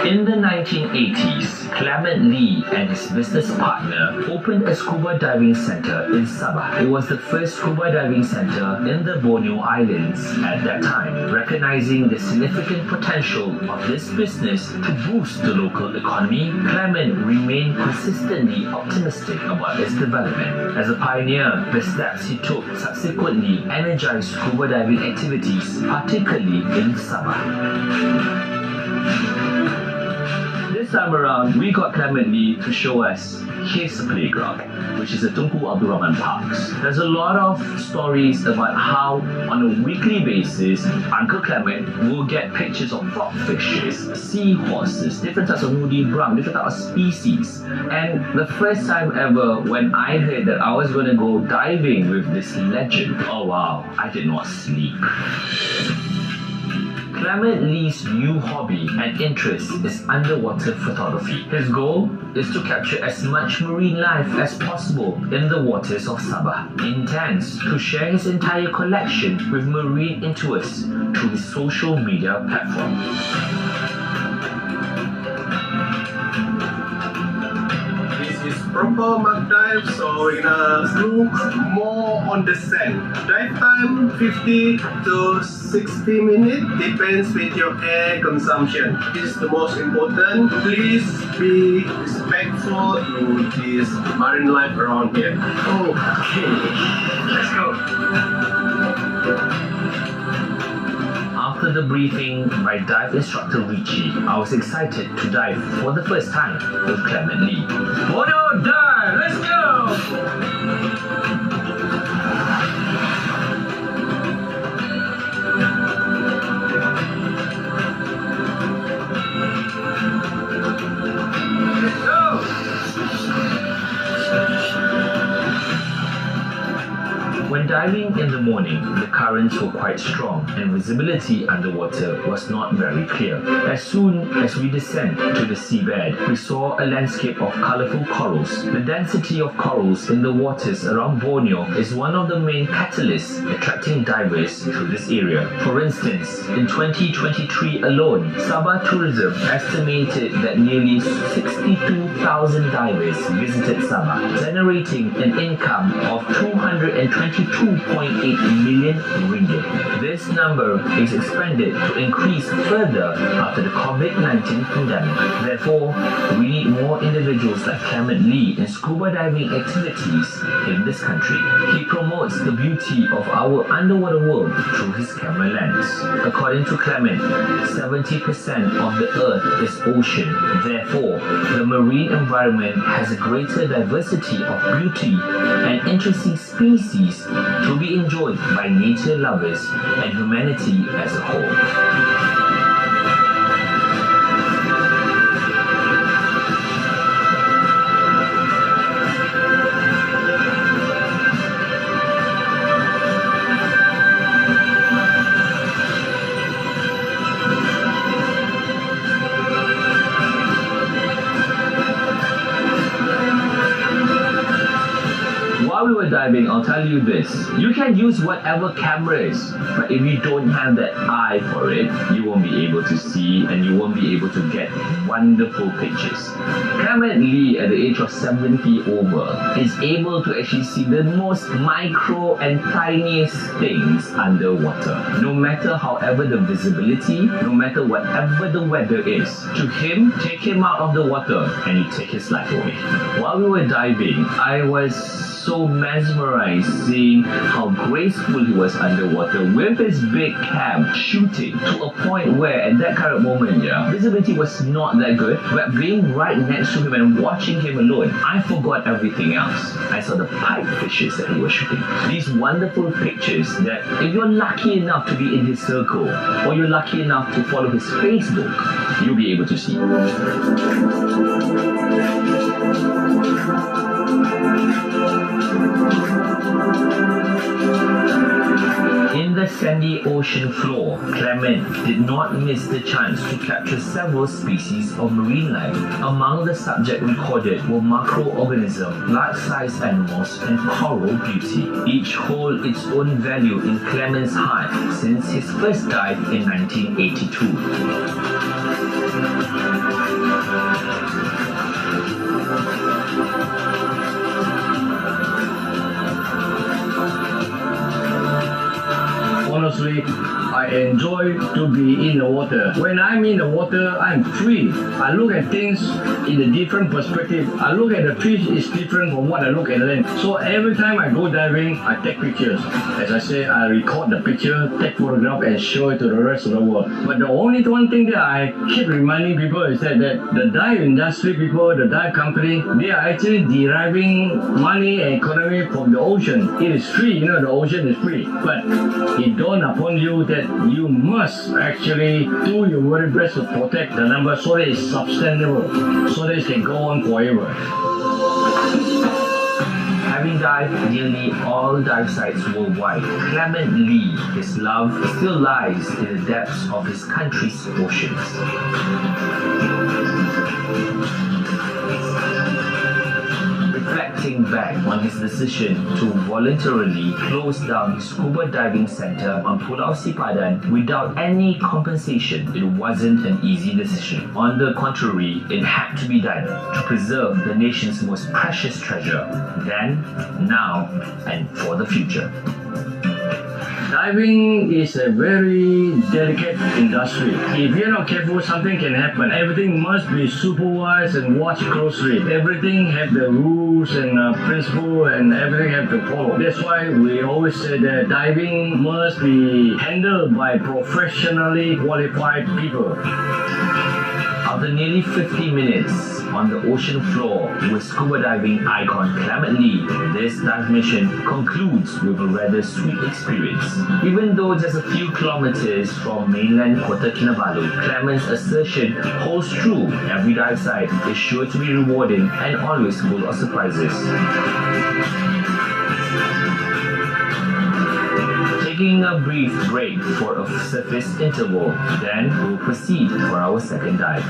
In the 1980s, Clement Lee and his business partner opened a scuba diving center in Sabah. It was the first scuba diving center in the Borneo Islands at that time. Recognizing the significant potential of this business to boost the local economy, Clement remained consistently optimistic about its development. As a pioneer, the steps he took subsequently energized scuba diving activities, particularly in Sabah. This time around, we got Clement Lee to show us his playground, which is the Tunku Abdul Rahman Parks. There's a lot of stories about how, on a weekly basis, Uncle Clement will get pictures of frogfishes, seahorses, different types of nudibranch, different types of species. And the first time ever when I heard that I was going to go diving with this legend, oh wow, I did not sleep. Clement Lee's new hobby and interest is underwater photography. His goal is to capture as much marine life as possible in the waters of Sabah. He intends to share his entire collection with marine enthusiasts through his social media platform. Proper mud dive, so we're gonna do more on the sand. Dive time 50 to 60 minutes, depends with your air consumption. This is the most important. Please be respectful to this marine life around here. Okay, let's go. After the briefing by dive instructor Richie, I was excited to dive for the first time with Clement Lee. Borneo dive, let's go! When diving in the morning, the currents were quite strong and visibility underwater was not very clear. As soon as we descend to the seabed, we saw a landscape of colorful corals. The density of corals in the waters around Borneo is one of the main catalysts attracting divers to this area. For instance, in 2023 alone, Sabah Tourism estimated that nearly 62,000 divers visited Sabah, generating an income of 222.8 million ringgit. This number is expected to increase further after the COVID-19 pandemic. Therefore, we need more individuals like Clement Lee in scuba diving activities in this country. He promotes the beauty of our underwater world through his camera lens. According to Clement, 70% of the earth is ocean. Therefore, the marine environment has a greater diversity of beauty and interesting species to be enjoyed by nature lovers and humanity as a whole. While we were diving, I'll tell you this. You can use whatever cameras, but if you don't have that eye for it, you won't be able to see and you won't be able to get wonderful pictures. Clement Lee, at the age of 70 over, is able to actually see the most micro and tiniest things underwater. No matter however the visibility, no matter whatever the weather is, to him, take him out of the water and you take his life away. While we were diving, I was so mesmerized seeing how graceful he was underwater with his big cam shooting to a point where at that current moment, visibility was not that good, but being right next to him and watching him alone, I forgot everything else. I saw the pipe fishes that he was shooting. These wonderful pictures that if you're lucky enough to be in his circle or you're lucky enough to follow his Facebook, you'll be able to see. In the sandy ocean floor, Clement did not miss the chance to capture several species of marine life. Among the subjects recorded were macroorganisms, large-sized animals, and coral beauty. Each hold its own value in Clement's heart since his first dive in 1982. I enjoy to be in the water. When I'm in the water, I'm free. I look at things in a different perspective. I look at the fish is different from what I look at land. So every time I go diving, I take pictures. As I say, I record the picture, take photograph and show it to the rest of the world. But the only one thing that I keep reminding people is that the dive industry people, the dive company, they are actually deriving money and economy from the ocean. It is free, the ocean is free. But it dawned upon you that you must actually do your very best to protect the number so that it's sustainable, so that it can go on forever. Having dived nearly all dive sites worldwide, Clement Lee, his love still lies in the depths of his country's oceans. Reflecting back on his decision to voluntarily close down his scuba diving center on Pulau Sipadan without any compensation, it wasn't an easy decision. On the contrary, it had to be done to preserve the nation's most precious treasure, then, now, and for the future. Diving is a very delicate industry. If you're not careful, something can happen. Everything must be supervised and watched closely. Everything have the rules and principle and everything have to follow. That's why we always say that diving must be handled by professionally qualified people. After nearly 50 minutes on the ocean floor with scuba diving icon Clement Lee, this dive mission concludes with a rather sweet experience. Even though just a few kilometers from mainland Kota Kinabalu, Clement's assertion holds true. Every dive site is sure to be rewarding and always full of surprises. Taking a brief break for a surface interval, then we'll proceed for our second dive.